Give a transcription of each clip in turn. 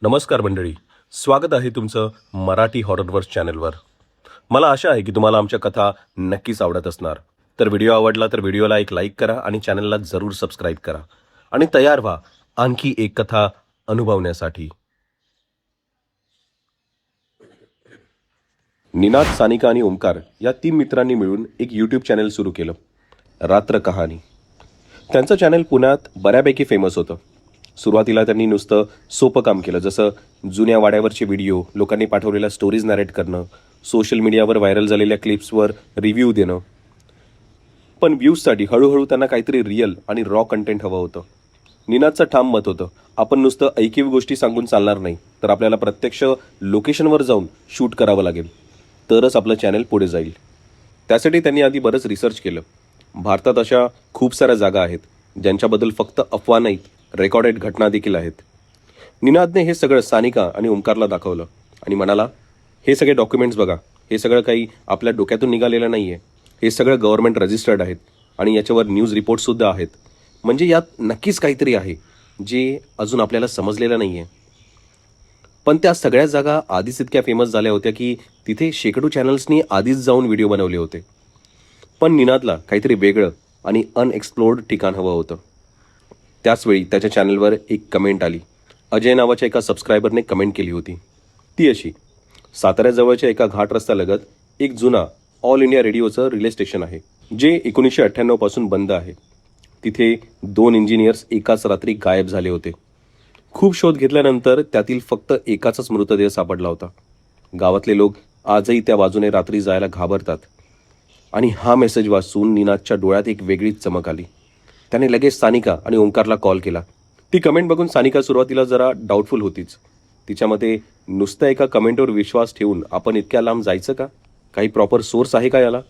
नमस्कार मंडळी, स्वागत आहे तुमचं मराठी हॉररवर्स चॅनलवर. मला आशा आहे की तुम्हाला आमच्या कथा नक्कीच आवडत असणार. तर व्हिडिओ आवडला तर व्हिडिओला एक लाईक करा आणि चॅनलला जरूर सबस्क्राईब करा आणि तयार व्हा आणखी एक कथा अनुभवण्यासाठी. निनाद, सानिका आणि ओंकार या 3 मित्रांनी मिळून एक यूट्यूब चॅनल सुरू केलं, रात्र कहाणी. त्यांचं चॅनल पुण्यात बऱ्यापैकी फेमस होतं. सुरुवातीला त्यांनी नुसतं सोपं काम केलं, जसं जुन्या वाड्यावरचे व्हिडिओ, लोकांनी पाठवलेल्या स्टोरीज नॅरेट करणं, सोशल मीडियावर व्हायरल झालेल्या क्लिप्सवर रिव्ह्यू देणं. पण व्ह्यूजसाठी हळूहळू त्यांना काहीतरी रिअल आणि रॉ कंटेंट हवं होतं. निनादचं ठाम मत होतं, आपण नुसतं ऐकीव गोष्टी सांगून चालणार नाही, तर आपल्याला प्रत्यक्ष लोकेशनवर जाऊन शूट करावं लागेल, तरच आपलं चॅनल पुढे जाईल. त्यासाठी त्यांनी आधी बरंच रिसर्च केलं. भारतात अशा खूप साऱ्या जागा आहेत ज्यांच्याबद्दल फक्त अफवा नाहीत, रेकॉर्डेड घटना देखील आहेत. निनादने हे सगळं सानिका आणि ओंकारला दाखवलं आणि म्हणाला, हे सगळे डॉक्युमेंट्स बघा, हे सगळं काही आपल्या डोक्यातून निघालेलं नाही आहे. हे सगळं गव्हर्नमेंट रजिस्टर्ड आहेत आणि याच्यावर न्यूज रिपोर्टसुद्धा आहेत. म्हणजे यात नक्कीच काहीतरी आहे जे अजून आपल्याला समजलेलं नाही आहे. पण त्या सगळ्या जागा आधीच इतक्या फेमस झाल्या होत्या की तिथे शेकडो चॅनल्सनी आधीच जाऊन व्हिडिओ बनवले होते. पण निनादला काहीतरी वेगळं आणि अनएक्सप्लोर्ड ठिकाण हवं होतं. त्याचवेळी त्याच्या चॅनलवर एक कमेंट आली. अजय नावाच्या एका सबस्क्रायबरने कमेंट केली होती. ती अशी: साताऱ्याजवळच्या एका घाट रस्त्यालगत एक जुना ऑल इंडिया रेडिओचं रिले स्टेशन आहे, जे 1998 पासून बंद आहे. तिथे 2 इंजिनियर्स एकाच रात्री गायब झाले होते. खूप शोध घेतल्यानंतर त्यातील फक्त एकाचाच मृतदेह सापडला होता. गावातले लोक आजही त्या बाजूने रात्री जायला घाबरतात. आणि हा मेसेज वाचून निनादच्या डोळ्यात एक वेगळीच चमक आली. त्याने लगेच सानिका आणि ओंकारला कॉल केला. ती कमेंट बघून सानिका सुरुवातीला जरा डाऊटफुल होतीच. तिच्या मते नुसतं एका कमेंटवर विश्वास ठेवून आपण इतक्या लांब जायचं का? काही प्रॉपर सोर्स आहे का याला?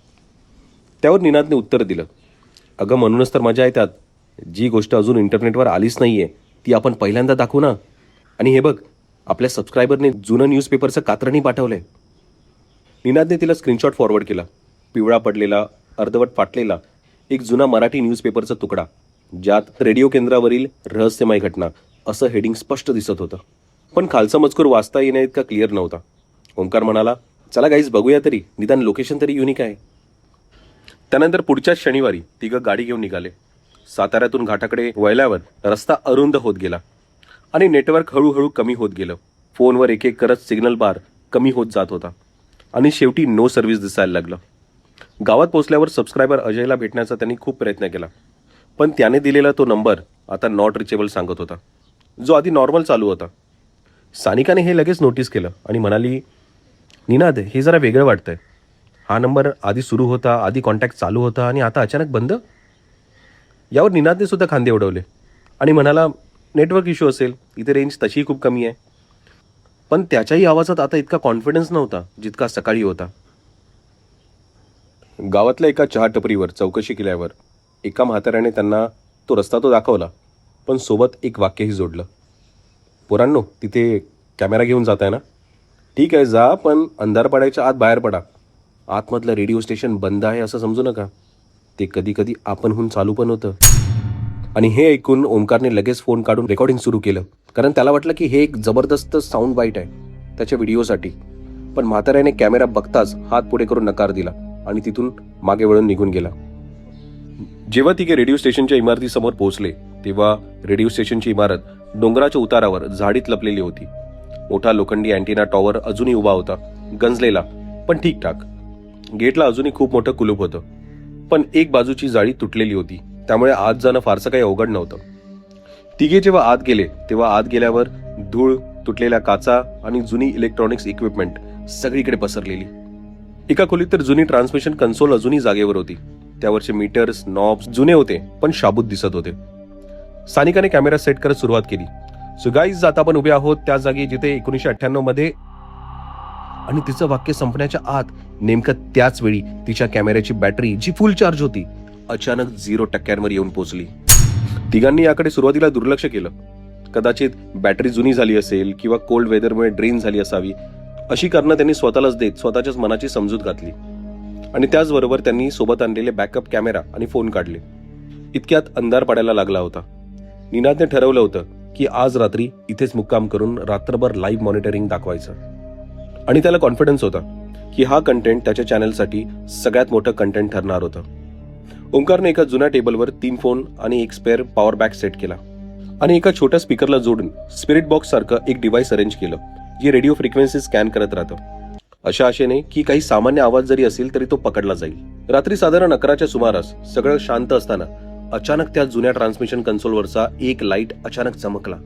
त्यावर निनादने उत्तर दिलं, अगं म्हणूनच तर मजा आहे त्यात. जी गोष्ट अजून इंटरनेटवर आलीच नाही आहे ती आपण पहिल्यांदा दाखवू ना. आणि हे बघ, आपल्या सबस्क्रायबरने जुनं न्यूजपेपरचं कात्रणही पाठवलं आहे. निनादने तिला स्क्रीनशॉट फॉरवर्ड केला. पिवळा पडलेला, अर्धवट फाटलेला एक जुना मराठी न्यूजपेपरचा तुकडा, ज्यात रेडिओ केंद्रावरील रहस्यमय घटना असं हेडिंग स्पष्ट दिसत होतं. पण खालचा मजकूर वाचता येण्या इतका क्लिअर नव्हता. ओंकार म्हणाला, चला गाईज बघूया तरी, निदान लोकेशन तरी युनिक आहे. त्यानंतर पुढच्याच शनिवारी तिघं गाडी घेऊन निघाले. साताऱ्यातून घाटाकडे वळल्यावर रस्ता अरुंद होत गेला आणि नेटवर्क हळूहळू कमी होत गेलं. फोनवर एक एक करत सिग्नल बार कमी होत जात होता आणि शेवटी नो सर्व्हिस दिसायला लागलं. गावात पोचल्यावर सबस्क्रायबर अजयला भेटण्याचा त्यांनी खूप प्रयत्न केला, पण त्याने दिलेला तो नंबर आता नॉट रिचेबल सांगत होता, जो आधी नॉर्मल चालू होता. सानिकाने हे लगेच नोटीस केलं आणि म्हणाली, निनाद, हे जरा वेगळं वाटतंय. हा नंबर आधी सुरू होता, आधी कॉन्टॅक्ट चालू होता आणि आता अचानक बंद. यावर निनादने सुद्धा खांदे उडवले आणि म्हणाला, नेटवर्क इश्यू असेल, इथे रेंज तशीही खूप कमी आहे. पण त्याच्याही आवाजात आता इतका कॉन्फिडन्स नव्हता जितका सकाळी होता. गावातल्या एका चहा टपरीवर चौकशी केल्यावर एका म्हाताऱ्याने त्यांना तो रस्ता तो दाखवला, पण सोबत एक वाक्यही जोडलं. पोरांनो, तिथे कॅमेरा घेऊन जात आहे ना? ठीक आहे जा, पण अंधार पडायच्या आत बाहेर पडा. आतमधलं रेडिओ स्टेशन बंद आहे असं समजू नका. ते कधी कधी आपणहून चालू पण होतं. आणि हे ऐकून ओंकारने लगेच फोन काढून रेकॉर्डिंग सुरू केलं, कारण त्याला वाटलं की हे एक जबरदस्त साऊंड बाईट आहे त्याच्या व्हिडिओसाठी. पण म्हाताऱ्याने कॅमेरा बघताच हात पुढे करून नकार दिला आणि तिथून मागे वळून निघून गेला. जेव्हा तिघे रेडिओ स्टेशनच्या इमारतीसमोर पोहोचले तेव्हा रेडिओ स्टेशनची इमारत डोंगराच्या उतारावर झाडीत लपलेली होती. मोठा लोखंडी अँटिना टॉवर अजूनही उभा होता, गंजलेला पण ठीकठाक. गेटला अजूनही खूप मोठं कुलूप होतं, पण एक बाजूची जाळी तुटलेली होती, त्यामुळे आत जाणं फारसं काही अवघड नव्हतं. तिघे जेव्हा आत गेले तेव्हा आत गेल्यावर धूळ, तुटलेल्या काचा आणि जुनी इलेक्ट्रॉनिक्स इक्विपमेंट सगळीकडे पसरलेली. एका खोलीत तर जुनी ट्रान्समिशन कन्सोल अजूनही जागेवर होती. त्यावरचे मीटर्स, नॉब्स जुने होते पण शाबूत दिसत होते. सानिकाने कॅमेरा सेट करत सुरुवात केली. सो गाईज, आता आपण उभे आहोत त्या जागी जिथे 1998 मध्ये. आणि तिचं वाक्य संपण्याच्या आत नेमकं त्याच वेळी तिच्या कॅमेऱ्याची बॅटरी, जी फुल चार्ज होती, अचानक 0% येऊन पोहोचली. तिघांनी याकडे सुरुवातीला दुर्लक्ष केलं. कदाचित बॅटरी जुनी झाली असेल किंवा कोल्ड वेदरमुळे ड्रेन झाली असावी, अशी कारणं त्यांनी स्वतःलाच देत स्वतःच्याच मनाची समजूत घातली. आणि त्याचबरोबर त्यांनी सोबत आणलेले बॅकअप कॅमेरा आणि फोन काढले. इतक्यात अंधार पडायला लागला होता. निनादने ठरवलं होतं की आज रात्री इथेच मुक्काम करून रात्रभर लाईव्ह मॉनिटरिंग दाखवायचं. आणि त्याला कॉन्फिडन्स होता की हा कंटेंट त्याच्या चॅनलसाठी सगळ्यात मोठं कंटेंट ठरणार होतं. ओमकारने एका जुन्या टेबलवर 3 फोन आणि एक स्पेअर पॉवर बँक सेट केला आणि एका छोट्या स्पीकरला जोडून स्पिरिट बॉक्स सारखं एक डिव्हाइस अरेंज केलं जे रेडिओ फ्रिक्वेन्सी स्कॅन करत राहतं, अशा आशेने की काही सामान्य आवाज जरी असेल तरी तो पकडला जाईल. रात्री साधारण 11च्या सुमारास सगळं शांत असताना अचानक त्या जुन्या ट्रान्समिशन कन्सोलवरचा एक लाईट अचानक चमकला.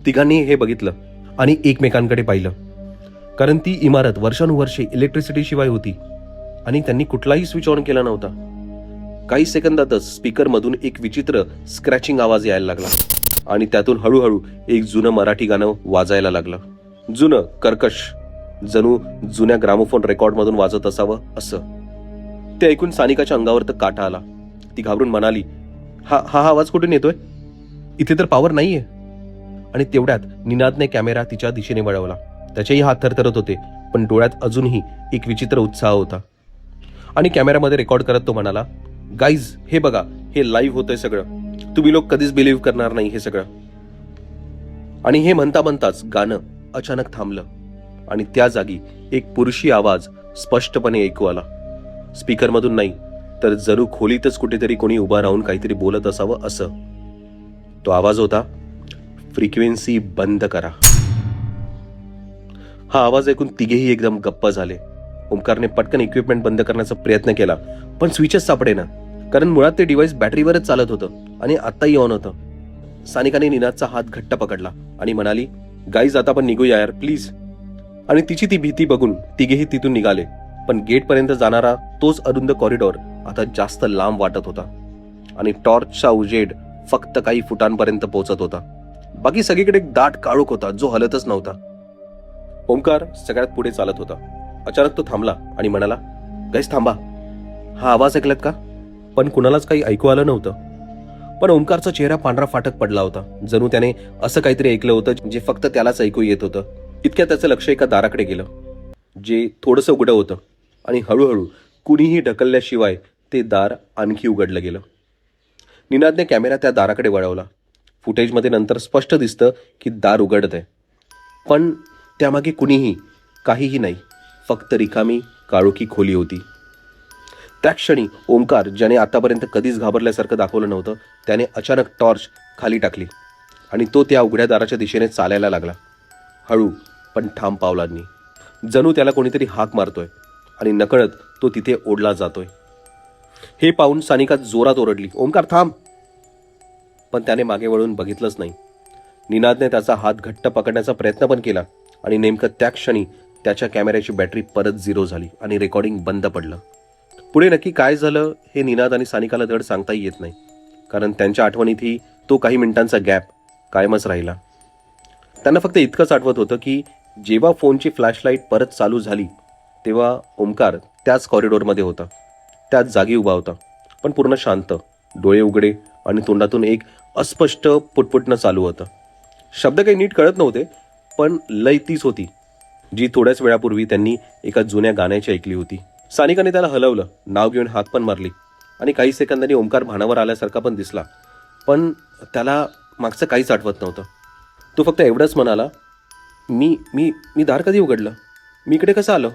तिघांनी हे बघितलं आणि एकमेकांकडे पाहिलं, कारण ती इमारत वर्षानुवर्षे इलेक्ट्रिसिटी शिवाय होती आणि त्यांनी कुठलाही स्विच ऑन केला नव्हता. काही सेकंदातच स्पीकरमधून एक विचित्र स्क्रॅचिंग आवाज यायला लागला आणि त्यातून हळूहळू एक जुनं मराठी गाणं वाजायला लागलं. जुनं, कर्कश, जणू जुन्या ग्रामोफोन रेकॉर्डमधून वाजत असावं असं. ते ऐकून सानिकाच्या अंगावर तर काटा आला. ती घाबरून म्हणाली, हा हा आवाज कुठून येतोय? इथे तर पॉवर नाहीये. आणि तेवढ्यात निनादने कॅमेरा तिच्या दिशेने वळवला. त्याचेही हात थरथरत होते, पण डोळ्यात अजूनही एक विचित्र उत्साह होता. आणि कॅमेऱ्यामध्ये रेकॉर्ड करत तो म्हणाला, गाईज हे बघा, हे लाईव्ह होतंय सगळं. तुम्ही लोक कधीच बिलीव्ह करणार नाही हे सगळं. आणि हे म्हणता म्हणताच गाणं अचानक थांबलं आणि त्या जागी एक पुरुषी आवाज स्पष्टपणे ऐकू आला. स्पीकरमधून नाही, तर जणू खोलीतच कुठेतरी कोणी उभा राहून काहीतरी बोलत असावं असं. तो आवाज होता, फ्रिक्वेन्सी बंद करा. हा आवाज ऐकून तिघेही एकदम गप्प झाले. ओमकारने पटकन इक्विपमेंट बंद करण्याचा प्रयत्न केला, पण स्विचच सापडेना, कारण मुळात ते डिव्हाइस बॅटरीवरच चालत होतं आणि आत्ताही ऑन होतं. सानिकाने निनादचा हात घट्ट पकडला आणि म्हणाली, गाईज आता आपण निघूया यार प्लीज. आणि तिची ती भीती बघून तिघेही तिथून निघाले. पण गेटपर्यंत जाणारा तोच अरुंद कॉरिडॉर आता जास्त लांब वाटत होता आणि टॉर्चचा उजेड फक्त काही फुटांपर्यंत पोहोचत होता. बाकी सगळीकडे एक दाट काळोख होता जो हलतच नव्हता. ओमकार सगळ्यात पुढे चालत होता. अचानक तो थांबला आणि म्हणाला, गाईज थांबा, हा आवाज ऐकलात का? पण कुणालाच काही ऐकू आलं नव्हतं. पण ओमकारचा चेहरा पांढरा फाटक पडला होता, जणू त्याने असं काहीतरी ऐकलं होतं जे फक्त त्यालाच ऐकू येत होतं. इतक्या त्याचं लक्ष एका दाराकडे गेलं जे थोडंसं उघडं होतं आणि हळूहळू कुणीही ढकलल्याशिवाय ते दार आणखी उघडलं गेलं. निनादने कॅमेरा त्या दाराकडे वळवला. फुटेजमध्ये नंतर स्पष्ट दिसतं की दार उघडत आहे, पण त्यामागे कुणीही, काहीही नाही, फक्त रिकामी काळोखी खोली होती. त्या क्षणी ओमकार, ज्याने आतापर्यंत कधीच घाबरल्यासारखं दाखवलं नव्हतं, त्याने अचानक टॉर्च खाली टाकली आणि तो त्या उघड्या दाराच्या दिशेने चालायला लागला. हळू पण ठाम पावलांनी, जणू त्याला कोणीतरी हाक मारतोय आणि नकळत तो तिथे ओढला जातोय. हे पाहून सानिका जोरात ओरडली, ओमकार थांब. पण त्याने मागे वळून बघितलंच नाही. निनादने त्याचा हात घट्ट पकडण्याचा प्रयत्न पण केला आणि नेमकं त्या क्षणी त्याच्या कॅमेऱ्याची बॅटरी परत 0 झाली आणि रेकॉर्डिंग बंद पडलं. पुढे नक्की काय झालं हे निनाद आणि सानिकाला धड सांगताही येत नाही, कारण त्यांच्या आठवणीतही तो काही मिनिटांचा गॅप कायमच राहिला. त्यांना फक्त इतकंच आठवत होतं की जेव्हा फोनची फ्लॅशलाईट परत चालू झाली तेव्हा ओमकार त्याच कॉरिडॉरमध्ये होता, त्याच जागी उभा होता, पण पूर्ण शांत, डोळे उघडे आणि तोंडातून एक अस्पष्ट पुटपुटणं चालू होतं. शब्द काही नीट कळत नव्हते, पण लय तीच होती जी थोड्याच वेळापूर्वी त्यांनी एका जुन्या गाण्याची ऐकली होती. सानिकाने त्याला हलवलं, नाव घेऊन हाक पण मारली आणि काही सेकंदांनी ओमकार भानावर आल्यासारखा पण दिसला, पण त्याला मागचं काहीच आठवत नव्हतं. तो फक्त एवढंच म्हणाला, मी मी मी दार कधी उघडलं? मी इकडे कसं आलो?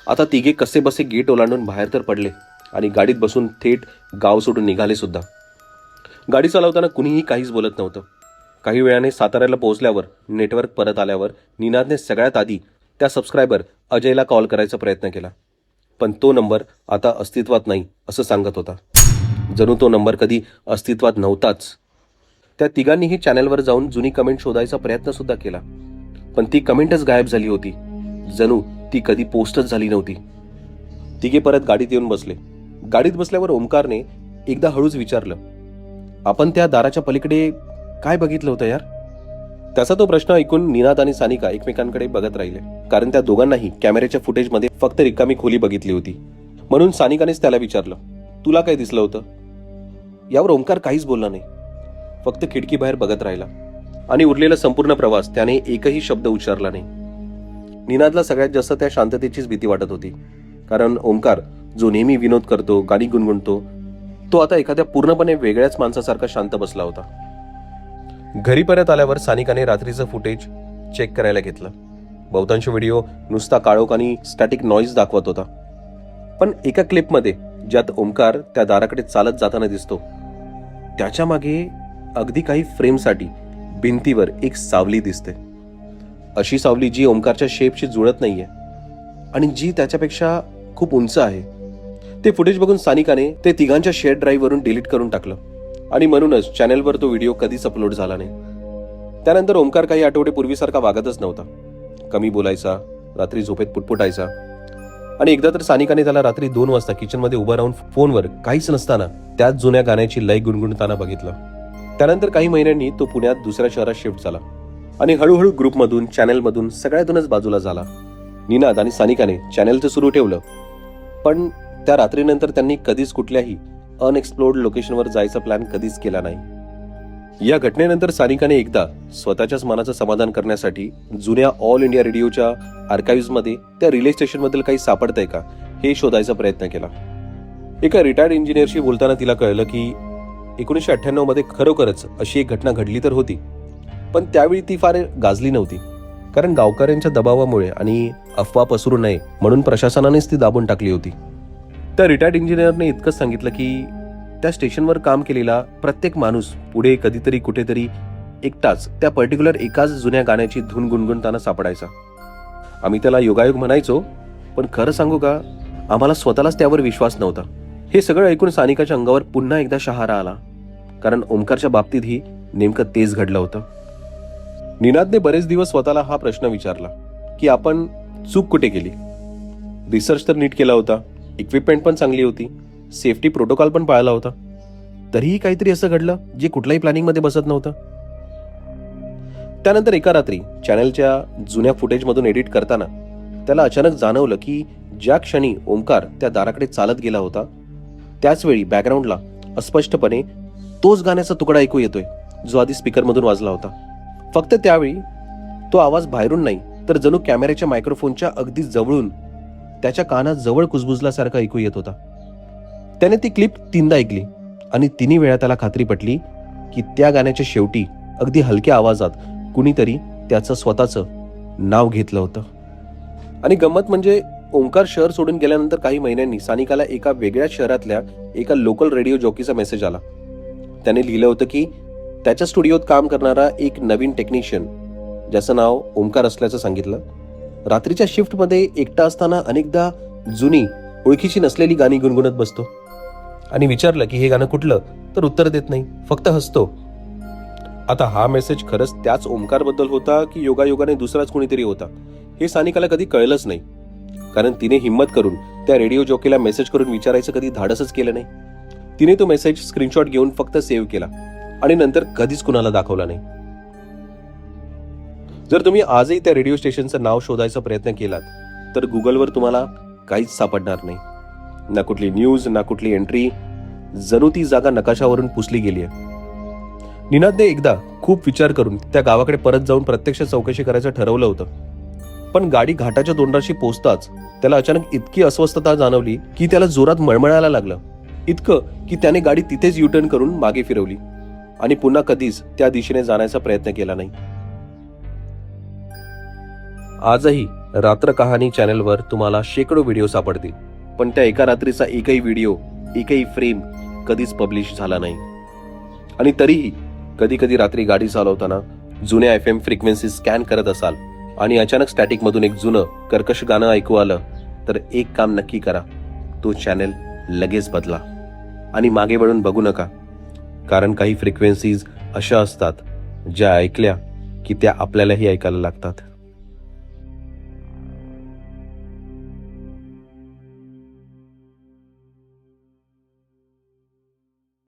आता तिघे कसे बसे गेट ओलांडून बाहेर तर पडले आणि गाडीत बसून थेट गाव सोडून निघाले सुद्धा. गाडी चालवताना कुणीही काहीच बोलत नव्हतं. काही वेळाने साताऱ्याला पोहोचल्यावर, नेटवर्क परत आल्यावर निनादने सगळ्यात आधी त्या सबस्क्रायबर अजयला कॉल करायचा प्रयत्न केला, पण तो नंबर आता अस्तित्वात नाही असं सांगत होता, जणू तो नंबर कधी अस्तित्वात नव्हताच. त्या तिघांनीही चॅनलवर जाऊन जुनी कमेंट शोधायचा प्रयत्न सुद्धा केला, पण ती कमेंटच गायब झाली होती, जणू ती कधी पोस्टच झाली नव्हती. तिघे परत गाडीत येऊन बसले. गाडीत बसल्यावर ओमकारने एकदा हळूच विचारलं, आपण त्या दाराच्या पलीकडे काय बघितलं होतं यार? त्याचा तो प्रश्न ऐकून निनाद आणि सानिका एकमेकांकडे बघत राहिले, कारण त्या दोघांनाही कॅमेऱ्याच्या फुटेजमध्ये फक्त रिकामी खोली बघितली होती. म्हणून सानिकानेच त्याला विचारलं, तुला काय दिसलं होतं? यावर ओमकार काहीच बोलला नाही, फक्त खिडकी बाहेर बघत राहिला आणि उरलेला संपूर्ण प्रवास त्याने एकही शब्द उच्चारला नाही. निनादला सगळ्यात जास्त त्या शांततेचीच भीती वाटत होती, कारण ओमकार, जो नेहमी विनोद करतो, गाणी गुणगुणतो, तो आता एखाद्या पूर्णपणे वेगळ्याच माणसासारखा शांत बसला होता. घरी परत आल्यावर सानिकाने रात्रीचं फुटेज चेक करायला घेतलं. बहुतांश व्हिडिओ नुसता काळोख आणि स्टॅटिक नॉईज दाखवत होता. पण एका क्लिपमध्ये ज्यात ओमकार त्या दाराकडे चालत जाताना दिसतो, त्याच्या मागे अगदी काही फ्रेमसाठी भिंतीवर एक सावली दिसते. अशी सावली जी ओमकारच्या शेपशी जुळत नाहीये आणि जी त्याच्यापेक्षा खूप उंच आहे. ते फुटेज बघून सानिकाने ते तिघांच्या शेअर ड्राईव्हवरून डिलीट करून टाकलं आणि म्हणूनच चॅनेलवर तो व्हिडिओ कधीच अपलोड झाला नाही. त्यानंतर ओमकार काही आठवडे पूर्वीसारखा वागतच नव्हता. कमी बोलायचा, रात्री झोपेत पुटपुटायचा आणि एकदा तर सानिकाने त्याला रात्री 2 वाजता किचनमध्ये उभं राहून फोनवर काहीच नसताना त्याच जुन्या गाण्याची लय गुणगुणताना बघितलं. त्यानंतर काही महिन्यांनी तो पुण्यात दुसऱ्या शहरात शिफ्ट झाला आणि हळूहळू ग्रुपमधून, चॅनेलमधून, सगळ्यातूनच बाजूला झाला. निनाद आणि सानिकाने चॅनेल तर सुरू ठेवलं, पण त्या रात्रीनंतर त्यांनी कधीच कुठल्याही अनएक्सप्लोर्ड लोकेशनवर जायचा प्लॅन कधीच केला नाही. या घटनेनंतर सानिकाने एकदा स्वतःच्याच मनाचं समाधान करण्यासाठी जुन्या ऑल इंडिया रेडिओच्या आर्काइव्हमध्ये त्या रिले स्टेशनबद्दल काही सापडतंय का हे शोधायचा प्रयत्न केला. एका रिटायर्ड इंजिनियरशी बोलताना तिला कळलं की 1998 मध्ये खरोखरच अशी एक घटना घडली तर होती, पण त्यावेळी ती फार गाजली नव्हती, कारण गावकऱ्यांच्या दबावामुळे आणि अफवा पसरू नये म्हणून प्रशासनानेच ती दाबून टाकली होती. त्या रिटायर्ड इंजिनियरने इतकंच सांगितलं की त्या स्टेशनवर काम केलेला प्रत्येक माणूस पुढे कधीतरी कुठेतरी एकटाच त्या पर्टिक्युलर एकाच जुन्या गाण्याची धून गुणगुणताना सापडायचा. आम्ही त्याला योगायोग म्हणायचो, पण खरं सांगू का, आम्हाला स्वतःलाच त्यावर विश्वास नव्हता. हे सगळं ऐकून सानिकाच्या अंगावर पुन्हा एकदा शहारा आला, कारण ओमकारच्या बाबतीतही नेमकं तेच घडलं होतं. निनादने बरेच दिवस स्वतःला हा प्रश्न विचारला की आपण चूक कुठे केली. रिसर्च तर नीट केला होता, इक्विपमेंट पण चांगली होती, सेफ्टी प्रोटोकॉल पण पाळला होता, तरीही काहीतरी असं घडलं जे कुठल्याही प्लॅनिंग मध्ये बसत नव्हतं. त्यानंतर एका रात्री चॅनलच्या जुन्या फुटेजमधून एडिट करताना त्याला अचानक जाणवलं की ज्या क्षणी ओमकार त्या दाराकडे चालत गेला होता, त्याच वेळी बॅकग्राऊंडला अस्पष्टपणे तोच गाण्याचा तुकडा ऐकू येतोय जो आधी स्पीकरमधून वाजला होता. फक्त त्यावेळी तो आवाज बाहेरून नाही, तर जणू कॅमेऱ्याच्या मायक्रोफोनच्या अगदी जवळून त्याच्या कानात जवळ कुजबुजल्यासारखं ऐकू येत होता. त्याने ती क्लिप 3दा ऐकली आणि 3ही वेळा त्याला खात्री पटली की त्या गाण्याच्या शेवटी अगदी हलक्या आवाजात कुणीतरी त्याचं स्वतःचं नाव घेतलं होतं. आणि गंमत म्हणजे ओंकार शहर सोडून गेल्यानंतर काही महिन्यांनी सानिकाला एका वेगळ्या शहरातल्या एका लोकल रेडिओ जॉकीचा मेसेज आला. त्याने लिहिलं होतं की त्याच्या स्टुडिओत काम करणारा एक नवीन टेक्निशियन, ज्याचं नाव ओमकार असल्याचं सांगितलं, रात्रीच्या शिफ्टमध्ये एकटा असताना अनेकदा जुनी ओळखीची नसलेली गाणी गुणगुणत बसतो. आणि विचारलं की हे गाणं कुठलं, तर उत्तर देत नाही, फक्त हसतो. आता हा मेसेज खरंच त्याच ओमकारबद्दल होता की योगायोगाने दुसराच कोणीतरी होता हे सानिकाला कधी कळलंच नाही, कारण तिने हिम्मत करून त्या रेडिओ जॉकीला मेसेज करून विचारायचं कधी धाडसच केलं नाही. तिने तो मेसेज स्क्रीनशॉट घेऊन फक्त सेव्ह केला आणि नंतर कधीच कुणाला दाखवला नाही. जर तुम्ही आजही त्या रेडिओ स्टेशनचं नाव शोधायचा प्रयत्न केलात तर गुगलवर तुम्हाला काहीच सापडणार नाही. ना कुठली न्यूज, ना कुठली एंट्री, जणू ती जागा नकाशावरून पुसली गेली आहे. निनादने एकदा खूप विचार करून त्या गावाकडे परत जाऊन प्रत्यक्ष चौकशी करायचं ठरवलं होतं, पण गाडी घाटाच्या तोंडाशी पोहोचताच त्याला अचानक इतकी अस्वस्थता जाणवली की त्याला जोरात मळमळायला लागलं, इतकं की त्याने गाडी तिथेच युटर्न करून मागे फिरवली आणि पुन्हा कधीच त्या दिशेने जाण्याचा प्रयत्न केला नाही. आजही रात्र कहाणी चॅनलवर तुम्हाला शेकडो व्हिडिओ सापडतील, पण त्या एका रात्रीचा एकही व्हिडिओ, एकही फ्रेम कधीच पब्लिश झाला नाही. आणि तरीही कधी कधी रात्री गाडी चालवताना जुन्या FM फ्रिक्वेन्सी स्कॅन करत असाल आणि अचानक स्टॅटिक मधून एक जुनं कर्कश गाणं ऐकू आलं, तर एक काम नक्की करा, तो चॅनल लगेच बदला आणि मागे वळून बघू नका, कारण काही फ्रिक्वेन्सीज अशा असतात ज्या ऐकल्या की त्या आपल्यालाही ऐकायला लागतात.